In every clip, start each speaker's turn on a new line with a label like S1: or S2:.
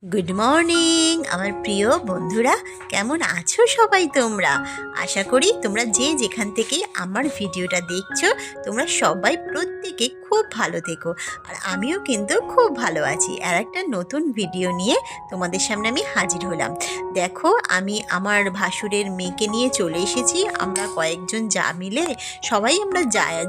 S1: Good morning আমার প্রিয় বন্ধুরা, কেমন আছো সবাই তোমরা? আশা করি তোমরা যে যেখান থেকে আমার ভিডিওটা দেখছো তোমরা সবাই প্রত্যেকে খুব ভালো থেকো। আর আমিও কিন্তু খুব ভালো আছি। আর একটা নতুন ভিডিও নিয়ে তোমাদের সামনে আমি হাজির হলাম। দেখো, আমি আমার ভাসুরের মেয়েকে নিয়ে চলে এসেছি। আমরা কয়েকজন যা মিলে সবাই আমরা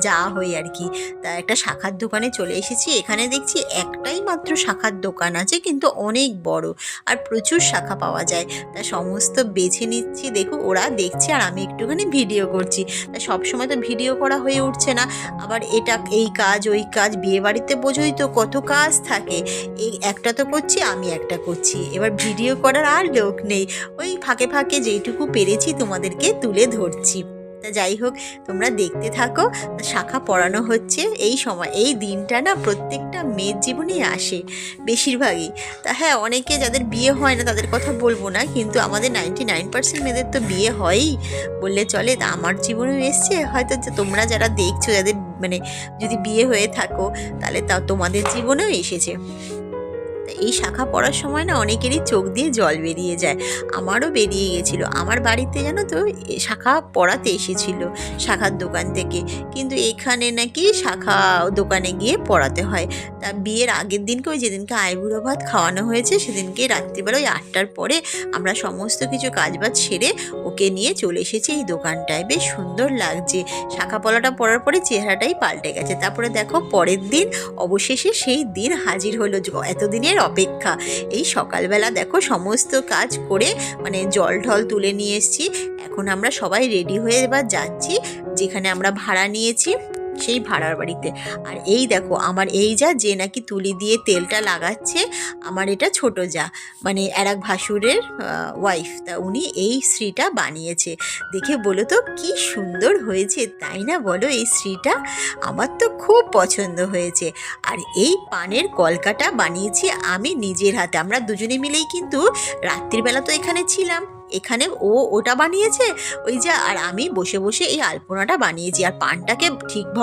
S1: যা হই আর কি। তা একটা শাখার দোকানে চলে এসেছি। এখানে দেখছি একটাই মাত্র শাখার দোকান আছে, কিন্তু অনেক বড় আর প্রচুর শাখা পাওয়া যায়। তা সমস্ত বেছে নিচ্ছি, দেখো ওরা দেখছে আর আমি একটুখানি ভিডিও করছি। তা সবসময় তো ভিডিও করা হয়ে উঠছে না, আবার এটা এই কাজ ওই কাজ, বিয়ে বাড়িতে বোঝোই তো কত কাজ থাকে। এই একটা তো করছি, আমি একটা করছি, এবার ভিডিও করার আর লোক নেই। ওই ফাঁকে ফাঁকে যেইটুকু পেরেছি তোমাদেরকে তুলে ধরছি। তা যাই হোক, তোমরা দেখতে থাকো। শাখা পড়ানো হচ্ছে এই সময়, এই দিনটা না প্রত্যেকটা মেয়ের জীবনেই আসে বেশিরভাগই। তা হ্যাঁ, অনেকে যাদের বিয়ে হয় না তাদের কথা বলবো না, কিন্তু আমাদের 99% মেয়েদের তো বিয়ে হয়ই বললে চলে। তা আমার জীবনেও এসছে, হয়তো তোমরা যারা দেখছো যাদের মানে যদি বিয়ে হয়ে থাকো তাহলে তা তোমাদের জীবনেও এসেছে। এই শাখা পড়ার সময় না অনেকেরই চোখ দিয়ে জল বেরিয়ে যায়, আমারও বেরিয়ে গেছিলো। আমার বাড়িতে জানো তো শাখা পড়াতে এসেছিল শাখার দোকান থেকে, কিন্তু এখানে নাকি শাখা দোকানে গিয়ে পড়াতে হয়। তা বিয়ের আগের দিনকে, ওই যেদিনকে আইবুড়ো ভাত খাওয়ানো হয়েছে সেদিনকে রাত্রিবেলা ওই 8টার পরে আমরা সমস্ত কিছু কাজবাজ সেরে ওকে নিয়ে চলে এসেছি এই দোকানটায়। বেশ সুন্দর লাগছে, শাখা পলাটা পরার পরে চেহারাটাই পাল্টে গেছে। তারপরে দেখো পরের দিন অবশেষে সেই দিন হাজির হলো, এতদিনের অপেক্ষা। এই সকালবেলা দেখো সমস্ত কাজ করে মানে জল ঢল তুলে নিয়ে এসেছি। এখন আমরা সবাই রেডি হয়ে এবার যাচ্ছি যেখানে আমরা ভাড়া নিয়েছি সেই ভাড়ার বাড়িতে। আর এই দেখো আমার এই যা, যে নাকি তুলি দিয়ে তেলটা লাগাচ্ছে, আমার এটা ছোট যা, মানে এক ভাসুরের ওয়াইফ। তা উনি এই শ্রীটা বানিয়েছে। দেখে বলো তো কি সুন্দর হয়েছে, তাই না বলো? এই শ্রীটা আমার তো খুব পছন্দ হয়েছে। আর এই পানের কলকাটা বানিয়েছি আমি নিজের হাতে। আমরা দুজনে মিলেই কিন্তু রাত্রিবেলা তো এখানে ছিলাম, এখানে ওটা বানিয়েছে ওই যা, আর আমি বসে বসে এই আলপনাটা বানিয়েছি। আর পানটাকে ঠিকভাবে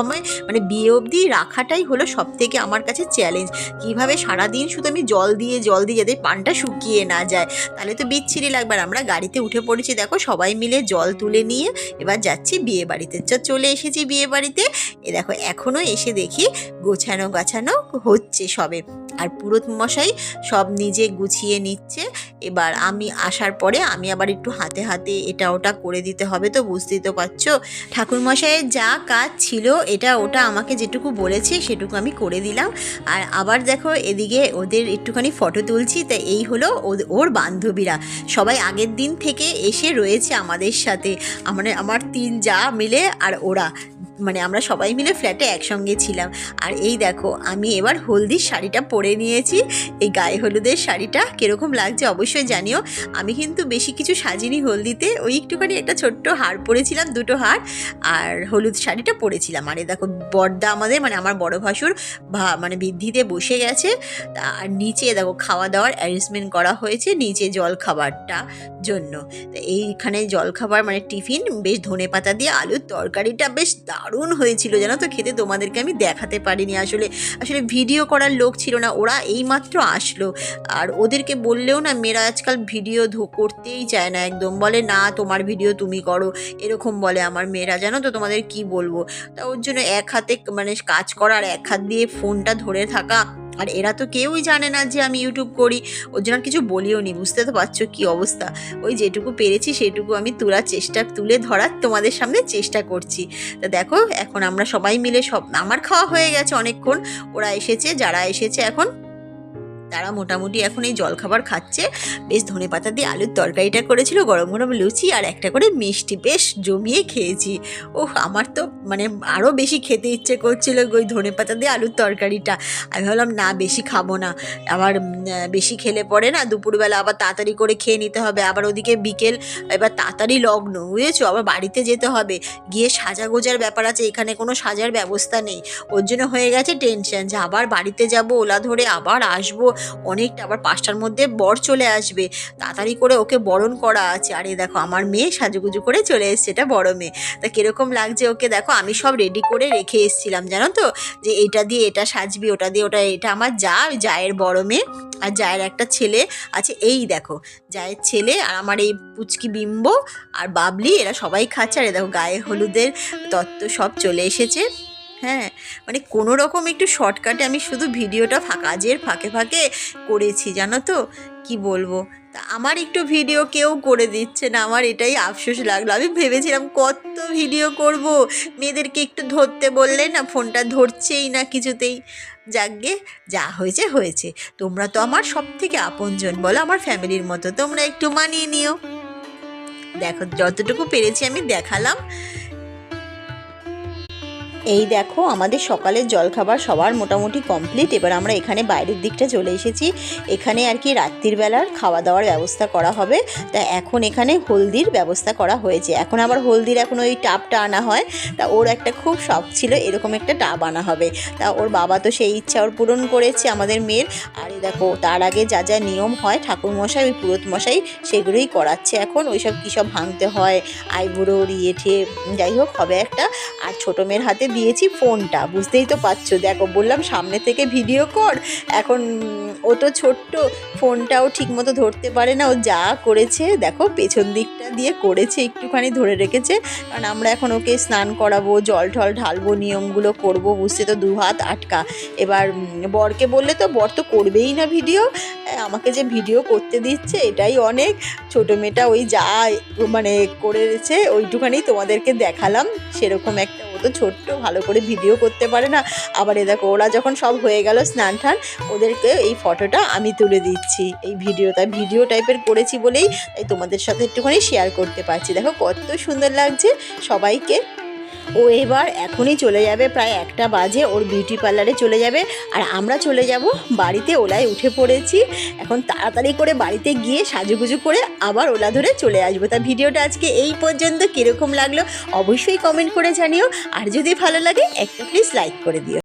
S1: মানে বিয়ে অবধি রাখাটাই হলো সব থেকে আমার কাছে চ্যালেঞ্জ। কীভাবে সারাদিন শুধু আমি জল দিয়ে যাতে পানটা শুকিয়ে না যায়, তাহলে তো বিচ্ছিরি লাগবে। আর আমরা গাড়িতে উঠে পড়েছি, দেখো সবাই মিলে জল তুলে নিয়ে এবার যাচ্ছি বিয়ে বাড়িতে। চলে এসেছি বিয়ে বাড়িতে। এ দেখো এখনও এসে দেখি গোছানো গাছানো হচ্ছে সবে, আর পুরোহিত মশাই সব নিজে গুছিয়ে নিচ্ছে। এবার আমি আসার পরে আমি আবার একটু হাতে হাতে এটা ওটা করে দিতে হবে, তো বুঝতেই তো পারছো। ঠাকুরমশাইয়ের যা কাজ ছিল এটা ওটা আমাকে যেটুকু বলেছে সেটুকু আমি করে দিলাম। আর আবার দেখো এদিকে ওদের একটুখানি ফটো তুলছি। তাই এই হলো ওর বান্ধবীরা, সবাই আগের দিন থেকে এসে রয়েছে আমাদের সাথে। আমার 3 যা মিলে আর ওরা, মানে আমরা সবাই মিলে ফ্ল্যাটে একসঙ্গে ছিলাম। আর এই দেখো আমি এবার হলদির শাড়িটা পরে নিয়েছি। এই গায়ে হলুদের শাড়িটা কীরকম লাগছে অবশ্যই জানিও। আমি কিন্তু বেশি কিছু সাজিনি হলদিতে, ওই একটুখানি একটা ছোট্ট হার পরেছিলাম, 2টো হার, আর হলুদ শাড়িটা পরেছিলাম। আর এই দেখো বড়দা আমাদের, মানে আমার বড় ভাসুর মানে বৃদ্ধিতে বসে গেছে। আর নিচে দেখো খাওয়া দাওয়ার অ্যারেঞ্জমেন্ট করা হয়েছে নিচে জল খাবারটা জন্য। তো এইখানে জলখাবার মানে টিফিন, বেশ ধনেপাতা দিয়ে আলুর তরকারিটা বেশ দারুণ হয়েছিল জানো তো খেতে। তোমাদেরকে আমি দেখাতে পারিনি, আসলে ভিডিও করার লোক ছিল না, ওরা এইমাত্র আসলো। আর ওদেরকে বললেও না, মেয়েরা আজকাল ভিডিও করতেই চায় না, একদম বলে না তোমার ভিডিও তুমি করো, এরকম বলে আমার মেয়েরা, জানো তো তোমাদের কি বলবো। তা ওর জন্য এক হাতে মানে কাজ করার, এক হাত দিয়ে ফোনটা ধরে থাকা। আর এরা তো কেউই জানে না যে আমি ইউটিউব করি, ওর জন্য কিছু বলিও নি। বুঝতে তো পারছো কী অবস্থা। ওই যেটুকু পেরেছি সেটুকু আমি তুলে ধরার তোমাদের সামনে চেষ্টা করছি। তা দেখো এখন আমরা সবাই মিলে আমার খাওয়া হয়ে গেছে অনেকক্ষণ, ওরা এসেছে, যারা এসেছে এখন তারা মোটামুটি এখন এই জলখাবার খাচ্ছে। বেশ ধনেপাতা দিয়ে আলুর তরকারিটা করেছিল, গরম গরম লুচি আর একটা করে মিষ্টি, বেশ জমিয়ে খেয়েছি। আমার তো মানে আরও বেশি খেতে ইচ্ছে করছিল ওই ধনেপাতা দিয়ে আলুর তরকারিটা। আমি ভাবলাম না বেশি খাবো না, আবার বেশি খেলে পরে না দুপুরবেলা আবার তাড়াতাড়ি করে খেয়ে নিতে হবে। আবার ওদিকে বিকেল, এবার তাড়াতাড়ি লগ্ন বুঝেছো, আবার বাড়িতে যেতে হবে, গিয়ে সাজাগোজার ব্যাপার আছে, এখানে কোনো সাজার ব্যবস্থা নেই। ওর জন্য হয়ে গেছে টেনশন যে আবার বাড়িতে যাব, ওলা ধরে আবার আসবো, অনেকটা, আবার 5টার মধ্যে বর চলে আসবে, তাড়াতাড়ি করে ওকে বরণ করা আছে। আর এই দেখো আমার মেয়ে সাজুগুজু করে চলে এসছে, এটা বড় মেয়ে। তা কীরকম লাগছে ওকে দেখো, আমি সব রেডি করে রেখে এসেছিলাম জানো তো, যে এটা দিয়ে এটা সাজবি, ওটা দিয়ে ওটা। এটা আমার জায়ের বড় মেয়ে, আর জায়ের একটা ছেলে আছে। এই দেখো জায়ের ছেলে আর আমার এই পুচকি বিম্ব আর বাবলি, এরা সবাই খাচ্ছে। আর দেখো গায়ে হলুদের তত্ত্ব সব চলে এসেছে। হ্যাঁ, মানে কোনো রকম একটু শর্টকাটে আমি শুধু ভিডিওটা কাজের ফাঁকে ফাঁকে করেছি জানো তো, কি বলবো। তা আমার একটু ভিডিও কেউ করে দিচ্ছে না, আমার এটাই আফসোস লাগলো। আমি ভেবেছিলাম কত ভিডিও করব, মেয়েদেরকে একটু ধরতে বললে না ফোনটা ধরছেই না কিছুতেই। যাকগে, যা হয়েছে হয়েছে। তোমরা তো আমার সব থেকে আপনজন বলো, আমার ফ্যামিলির মতো, তোমরা একটু মানিয়ে নিও। দেখো যতটুকু পেরেছি আমি দেখালাম। এই দেখো আমাদের সকালের জলখাবার সবার মোটামুটি কমপ্লিট। এবার আমরা এখানে বাইরের দিকটা চলে এসেছি। এখানে আর কি রাত্রির বেলার খাওয়া দাওয়ার ব্যবস্থা করা হবে। তা এখন এখানে হলদির ব্যবস্থা করা হয়েছে। এখন আবার হলদির এখন ওই টাবটা আনা হয়। তা ওর একটা খুব শখ ছিল এরকম একটা টাব আনা হবে। তা ওর বাবা তো সেই ইচ্ছা ওর পূরণ করেছে আমাদের মেয়ের। আর এই দেখো তার আগে যা যা নিয়ম হয় ঠাকুরমশাই, ওই পুরোহিত মশাই সেগুলোই করাচ্ছে এখন। ওইসব কী সব ভাঙতে হয়, আইবুড়োর ইয়েঠে, যাই হোক হবে একটা। আর ছোটো মেয়ের হাতে দিয়েছি ফোনটা, বুঝতেই তো পারছো। দেখো বললাম সামনে থেকে ভিডিও কর, এখন ও তো ছোট্ট, ফোনটাও ঠিক মতো ধরতে পারে না। ও যা করেছে দেখো, পেছন দিকটা দিয়ে করেছে, একটুখানি ধরে রেখেছে। কারণ আমরা এখন ওকে স্নান করাবো, জল ঢল ঢালবো, নিয়মগুলো করব, বুঝতে তো 2 হাত আটকা। এবার বরকে বললে তো বর তো করবেই না ভিডিও, আমাকে যে ভিডিও করতে দিচ্ছে এটাই অনেক। ছোটো মেয়েটা ওই যা মানে করেছে ওইটুখানি তোমাদেরকে দেখালাম, সেরকম একটা। ও তো ছোট্ট, ভালো করে ভিডিও করতে পারে না। আবার এ দেখো ওরা যখন সব হয়ে গেল স্নান টান, ওদেরকে এই ফটোটা আমি তুলে দিচ্ছি এই ভিডিওটা। ভিডিও টাইপের করেছি বলেই তাই তোমাদের সাথে একটুখানি শেয়ার করতে পারছি। দেখো কত সুন্দর লাগছে সবাইকে। ও এবার এখনই চলে যাবে, প্রায় 1টা বাজে, ওর বিউটি পার্লারে চলে যাবে। আর আমরা চলে যাব বাড়িতে, ওলায় উঠে পড়েছি। এখন তাড়াতাড়ি করে বাড়িতে গিয়ে সাজুগুজু করে আবার ওলা ধরে চলে আসবো। তা ভিডিওটা আজকে এই পর্যন্ত, কীরকম লাগলো অবশ্যই কমেন্ট করে জানিও। আর যদি ভালো লাগে একটা প্লিজ লাইক করে দিও।